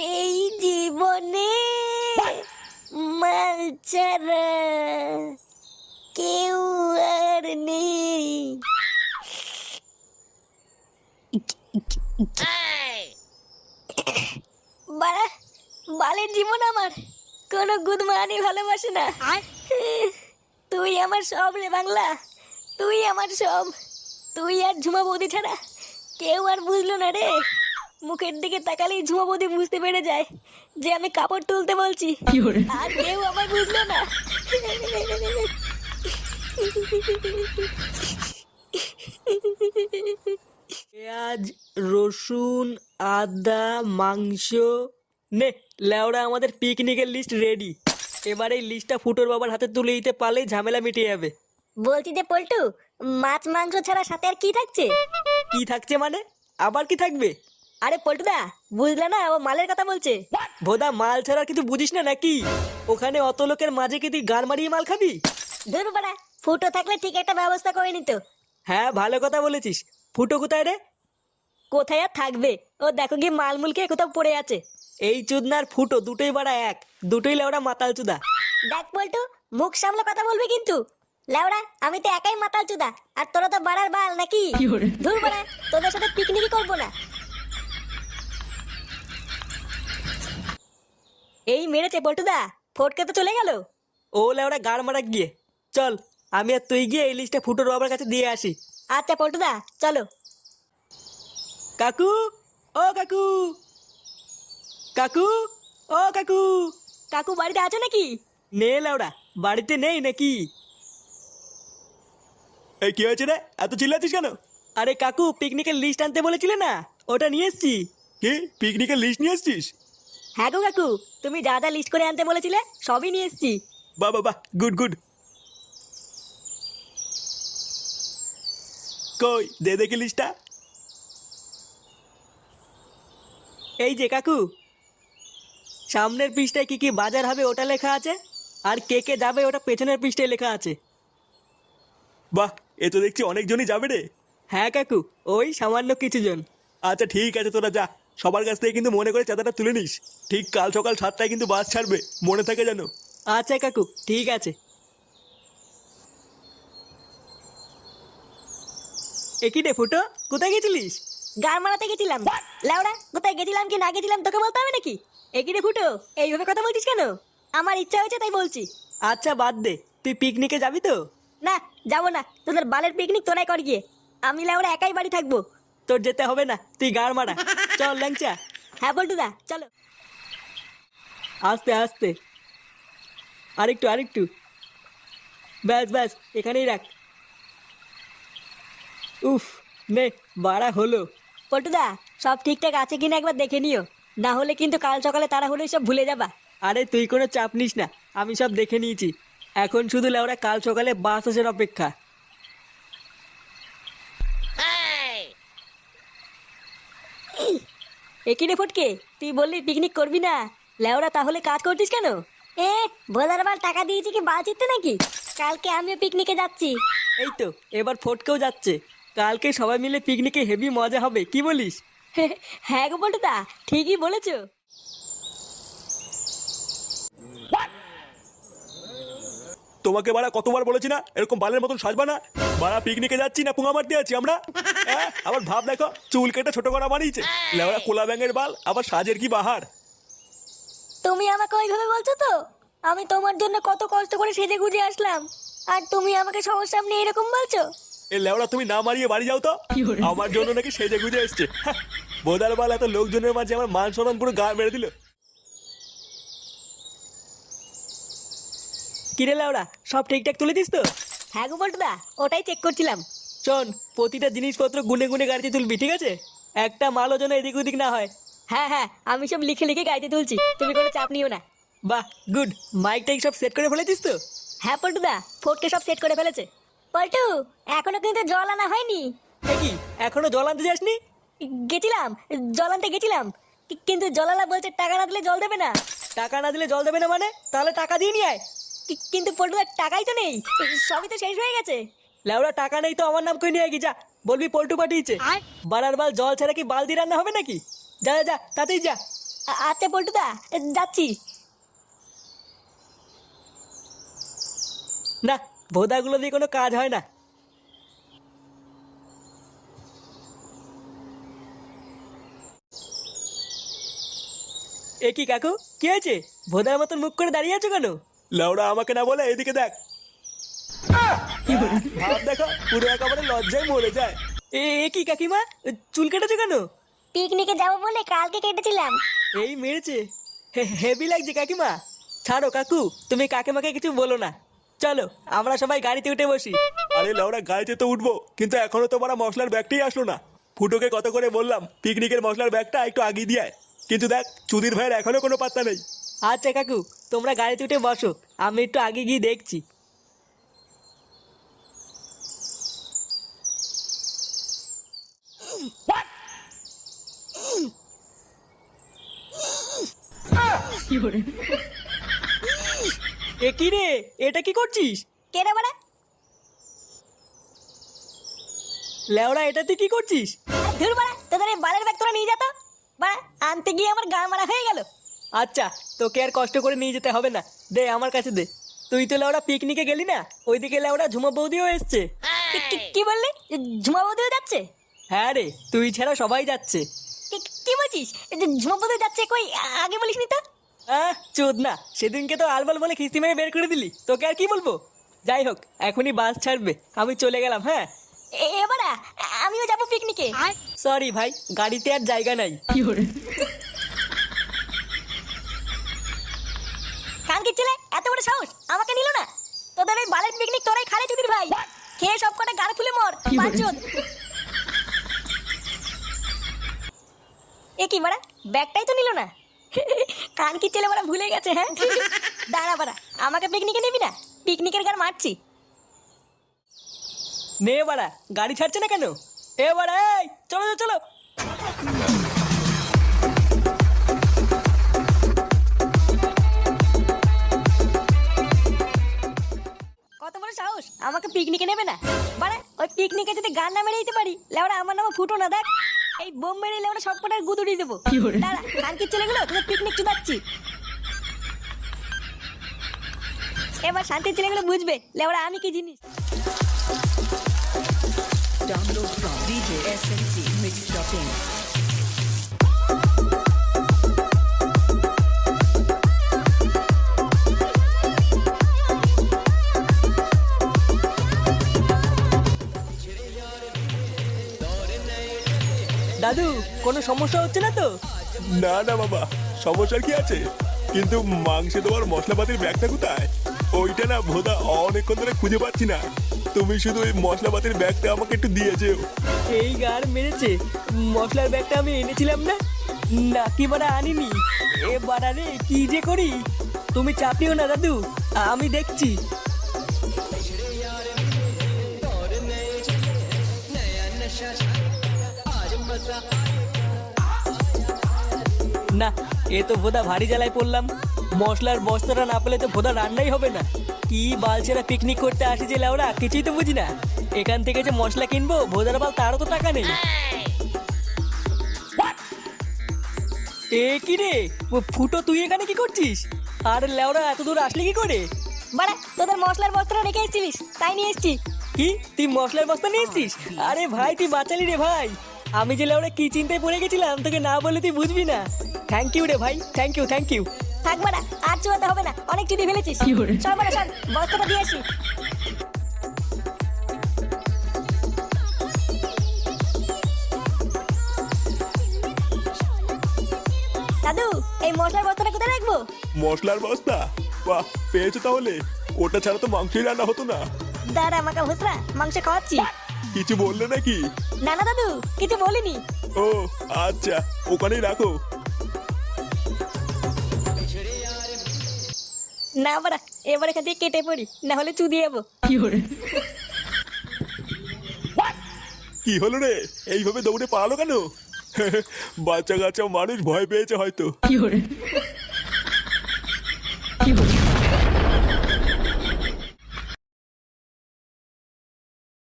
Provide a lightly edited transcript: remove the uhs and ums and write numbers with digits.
এই জীবনে মাল ছাড়া কেউ আর নেই। বাড়া, বালের জীবন আমার, কোনো গুদমানি ভালোবাসে না। তুই আমার সব রে বাংলা, তুই আমার সব। তুই আর ঝুমা বৌদি ছাড়া কেউ আর বুঝলো না রে। মুখের দিকে তাকালেই ঝুমা বৌদি বুঝতে পেরে যায় যে আমি কাপড় তুলতে বলছি, আর কেউ আমার বুঝলো না। পেঁয়াজ, রসুন, আদা, মাংস। নে লেওড়া, আমাদের পিকনিকের লিস্ট রেডি। এবার এই লিস্টটা ফুটোর বাবার হাতে তুলে দিতে পারলেই ঝামেলা মিটে যাবে। বলছি যে পল্টু, মাছ মাংস ছাড়া সাথে আর কি থাকছে? কি থাকছে মানে? আবার কি থাকবে? আরে পল্টুদা, বুঝলে না, ও মালের কথা বলছে। ভোদা, মাল ছাড়া কিছু বুঝিস না নাকি? ওখানে অত লোকের মাঝে কি তুই গান মারিয়ে মাল খাবি? ধুর বাড়া, ফুটো থাকলে ঠিক একটা ব্যবস্থা করে নিত। হ্যাঁ, ভালো কথা বলেছিস। ফুটো কোথায় রে? কোথায় আর থাকবে, ও দেখো গিয়ে মালমুলকে কোথাও পড়ে আছে। এই চুদনার ফুটো দুটোই বাড়া এক, দুটোই লেওড়া মাতাল চুদা। দেখ পল্টু, মুখ সামলে কথা বলবি কিন্তু। লেওড়া, আমি তো একাই মাতাল চুদা, আর তোরা তো বাড়ার বাল নাকি? ধুর বাড়া, তোদের সাথে পিকনিকই করবো না। এই মেরেছে পল্টুদা, ফটকে তো চলে গেল। ও লেওড়া গাড় মারা গিয়ে। চল, আমি আর তুই গিয়ে এই লিস্টটা ফুটোর বাবার কাছে দিয়ে আসি। আচ্ছা পল্টুদা, চলো। কাকু, ও কাকু, কাকু, ও কাকু। কাকু বাড়িতে আছো নাকি? নে লেওড়া, বাড়িতে নেই নাকি? এই কি হয়েছে রে, এত চিল্লাচ্ছিস কেন? আরে কাকু, পিকনিকের লিস্ট আনতে বলেছিলে না, ওটা নিয়ে এসছি। কি পিকনিকের লিস্ট নিয়ে এসছিস? হ্যাঁ গো কাকু, তুমি যা যা লিস্ট করে আনতে বলেছিলে সবই নিয়ে এসেছি। বাহ বাহ বাহ, গুড গুড। কই দে দেখি লিস্টটা। এই যে কাকু, সামনের পৃষ্ঠায় কি কি বাজার হবে ওটা লেখা আছে, আর কে কে যাবে ওটা পেছনের পৃষ্ঠায় লেখা আছে। বাহ, এ তো দেখছি অনেকজনই যাবে রে। হ্যাঁ কাকু, ওই সামান্য কিছু জন। আচ্ছা ঠিক আছে, তোরা যা। সবার কাছ থেকে কিন্তু মনে করে চাঁদাটা তুলে নিস। ঠিক কাল সকাল 7টায় কিন্তু বাস ছাড়বে, মনে থাকে যেন। আচ্ছা কাকু, ঠিক আছে। একই রে ফুটো, কোথায় গেছিলিস? গান মারাতে গেছিলাম। লাউড়া, কোথায় গেছিলাম কি না গেছিলাম তোকে বলতে হবে নাকি? একই রে ফুটো, এইভাবে কথা বলছিস কেন? আমার ইচ্ছা হয়েছে তাই বলছি। আচ্ছা বাদ দে, তুই পিকনিকে যাবি তো? না, যাবো না, তোদের বালের পিকনিক তোরাই কর গিয়ে। আমি লাউড়া একাই বাড়ি থাকবো। তোর যেতে হবে না, তুই গাড় মারা। চল ল্যাংচা। হ্যাঁ পল্টুদা, চলো। আস্তে আস্তে, আরেকটু আরেকটু। ব্যাস ব্যাস, এখানেই রাখ। উফ, নে বাড়া হলো। পল্টুদা, সব ঠিকঠাক আছে কিনা একবার দেখে নিও, না হলে কিন্তু কাল সকালে তারা হলে সব ভুলে যাবা। আরে তুই কোনো চাপ নিস না, আমি সব দেখে নিয়েছি। এখন শুধু লেওরা কাল সকালে বাস আসার অপেক্ষা। একই রে ফটকে, তুই বললি পিকনিক করবি না, লেওরা তাহলে কাজ করছিস কেন? এ ভোলার বাল টাকা দিয়েছি কি বাল চিত্তে নাকি? কালকে আমিও পিকনিকে যাচ্ছি। এই তো, এবার ফটকেও যাচ্ছে। কালকে সবাই মিলে পিকনিকে হেভি মজা হবে, কি বলিস? হ্যাঁ গো পল্টুদা, ঠিকই বলেছো। তোমাকে বাড়া কতবার বলেছি না এরকম বালের মতন সাজবা না। বাড়া পিকনিকে যাচ্ছি না পুঙা মারতে যাচ্ছি আমরা? হ্যাঁ, আবার ভাব দেখো, চুল কেটে ছোট করা বানিয়েছে। লেওড়া কোলা ব্যাঙের বাল, আবার সাজের কি বাহার। তুমি আমাকে ওইভাবে বলছো তো? আমি তোমার জন্য কত কষ্ট করে সেজে গুজে আসলাম, আর তুমি আমাকে সবার সামনে এরকম বলছো? এ লেওড়া তুমি না মারিয়ে বাড়ি যাও তো। আমার জন্য নাকি সেজে গুজে এসছে। হ্যাঁ, বোদার বাল এত লোকজনের মাঝে আমার মান সম্মান পুরো গা মেরে দিল। কিরে লেওরা, সব ঠিকঠাক তুলে দিস তো? হ্যাঁ গো পল্টুদা, ওটাই চেক করছিলাম। শোন, প্রতিটা জিনিসপত্র গুনে গুনে গাড়িতে তুলবি, ঠিক আছে? একটা মালও যেন এদিক ওদিক না হয়। হ্যাঁ হ্যাঁ, আমি সব লিখে লিখে গাড়িতে তুলছি, তুমি কোনো চাপ নিও না। বাহ, গুড। মাইক টাইক সব সেট করে ফেলেছিস তো? হ্যাঁ পল্টুদা, ফোর্টকে সব সেট করে ফেলেছে। পল্টু, এখনো কিন্তু জল আনা হয়নি। এ কি, এখনো জল আনতে যাসনি? গেছিলাম, জল আনতে গেছিলাম, কিন্তু জলালা বলছে টাকা না দিলে জল দেবে না। টাকা না দিলে জল দেবে না মানে? তাহলে টাকা দিয়ে নিয়ে আয়। কিন্তু পল্টুদা টাকাই তো নেই, সবই তো শেষ হয়ে গেছে। লেওরা, টাকা নেই তো আমার নাম করে নিয়ে গিয়ে যা, বলবি পল্টু পাঠিয়েছে। বানার বাল, জল ছাড়া কি বালদি রান্না হবে নাকি? যা যা যা, তাতেই যা। আচ্ছা পল্টুদা, যাচ্ছি। না, ভোদাগুলো দিয়ে কোনো কাজ হয় না। এ কি কাকু, কি হয়েছে? ভোদার মতন মুখ করে দাঁড়িয়ে আছো কেন? লেওড়া আমাকে না বলে এদিকে দেখ। ভাব দেখো, পুরো একেবারে লজ্জায় মরে যায়। এ কি কাকিমা, চুল কেটেছো কেন? পিকনিকে যাবো বলে কালকে কেটেছিলাম। এই মেরেছে, হেভি লাগছে কাকিমা। ছাড়ো কাকু, তুমি কাকিমাকে কিছু বলো না। চলো আমরা সবাই গাড়িতে উঠে বসি। আরে লেওড়া গাড়িতে তো উঠবো, কিন্তু এখনো তো বড় মশলার ব্যাগটাই আসলো না। ফুটোকে কত করে বললাম পিকনিকের মশলার ব্যাগটা একটু আগিয়ে দিয়ে আয়, কিন্তু দেখ চুদির ভাইয়ের এখনো কোনো পাত্তা নেই। আচ্ছা কাকু, তোমরা গাড়িতে উঠে বসো, আমি একটু আগে গিয়ে দেখছি। এ কি রে, এটা কি করছিস? কে রে বাড়া? লেওড়া, এটা তুই কি করছিস? ধুর বাড়া, তোদের এই বালের ব্যাগ তোরা নিয়ে যা তো। বাড়া, আনতে গিয়ে আমার গা মারা হয়ে গেল। আচ্ছা, তোকে আর কষ্ট করে নিয়ে যেতে হবে না, দে আমার কাছে দে। তুই তো লেওড়া পিকনিকে গেলি না, ওইদিকে লেওড়া ঝুমা বৌদিও এসছে। কি বললি? ঝুমা বৌদিও যাচ্ছে? হ্যাঁ রে, তুই ছাড়া সবাই যাচ্ছে। কি বলছিস? ঝুমা বৌদি যাচ্ছে কই? আগে বলিসনি তো। চোদ না, সেদিনকে তো আলবাল বলে খিস্তি মেরে বের করে দিলি, তোকে আর কি বলবো। যাই হোক, এখনই বাস ছাড়বে, আমি চলে গেলাম। হ্যাঁ এবারা আমিও যাবো পিকনিকে। সরি ভাই, গাড়িতে আর জায়গা নাই। কানকি ছেলে, এত বড় সাহস, আমাকে নিল না। তোদের ওই বালের পিকনিক তোরাই খালে চুদির ভাই। খেয়ে সব কটা গাল ফুলে মর বাঞ্চোদ। এ কি বাড়া, ব্যাগটাই তো নিল না। কানকি ছেলে বাড়া ভুলে গেছে। হ্যাঁ দাঁড়া বাড়া, আমাকে পিকনিকে নিবি না? পিকনিকের গান মারছি। নে বাড়া, গাড়ি ছাড়ছে না কেন? এ বাড়া, এই চলো চলো চলো। কত বড় সাহস, আমাকে পিকনিকে নেবে না? বাড়া, ওই পিকনিকে যদি গান না মেরে দিতে পারি, লেওড়া আমার নামে ফুটো না। দেখ এই বোম মেরে লেওড়া সব কটার গুদুড়ি দেবো। দাঁড়া, কানকির ছেলেগুলো তোদের পিকনিক চুদাচ্ছি। এবার শান্তির ছেলেগুলো বুঝবে লেওড়া আমি কি জিনিস। Download from DJ SMC Mix Shopping. দাদু, কোনো সমস্যা হচ্ছে না তো? না না বাবা, সমস্যার কি আছে, কিন্তু মাংসে তোমার মশলাপাতির ব্যাগটা কোথায়? ওইটা না ভোদা অনেকক্ষণ ধরে খুঁজে পাচ্ছি না। তুমি শুধু ওই মশলাপাতির ব্যাগটা আমাকে একটু দিয়ে যেও। এই গার মেরেছে, মশলার ব্যাগটা আমি এনেছিলাম না, নাকি বাড়া আনিনি। এ বাড়া রে, কি যে করি। তুমি চাপ নিও না দাদু, আমি দেখছি। না, এ তো ভোদা ভারী জ্বালায় পড়লাম। মশলার বস্তাটা না পেলে তো ভোদা রান্নাই হবে না। কি বালছেরা পিকনিক করতে আসি যে লাউরা, কিছুই তো বুঝি না। এখান থেকে যে মশলা কিনবো, ভোদার বাল তারও তো টাকা নেই। এ কি রে ফুটো, তুই এখানে কি করছিস? আর লেওরা এত দূর আসলি কি করে? বাড়া, তোদের মশলার বস্তাটা রেখে এসেছিলিস, তাই নিয়ে এসেছি। কি, তুই মশলার বস্তা নিয়ে এসছিস? আরে ভাই, তুই বাঁচালি রে ভাই। আমি যে লেওরা কি চিন্তায় পড়ে গেছিলাম, তোকে না বলে তুই বুঝবি না। থ্যাংক ইউ রে ভাই, থ্যাংক ইউ থ্যাংক ইউ। থাক বাড়া, আর চুয়াতে হবে না, অনেক চুদি ফেলেছিস। চল বাড়া, চল বস্তাটা দিয়ে আসি। দাদু, এই মশলার বস্তাটা কোথায় রাখবো? মশলার বস্তা? বাহ, পেয়েছো তাহলে। ওটা ছাড়া তো মাংসই রান্না হতো না। দাঁড়া আমাকে ভুসরা, মাংস খাওয়াচ্ছি। কিছু বললে নাকি? না না দাদু, কিছু বলিনি। ও আচ্ছা, ওখানেই রাখো। না বাড়া, এবার এখান থেকে কেটে পড়ি, না হলে চুদিয়ে যাবো। কি হলো রে, এইভাবে দৌড়ে পালালো কেন? বাচ্চা কাচ্চা মানুষ ভয় পেয়েছে হয়তো।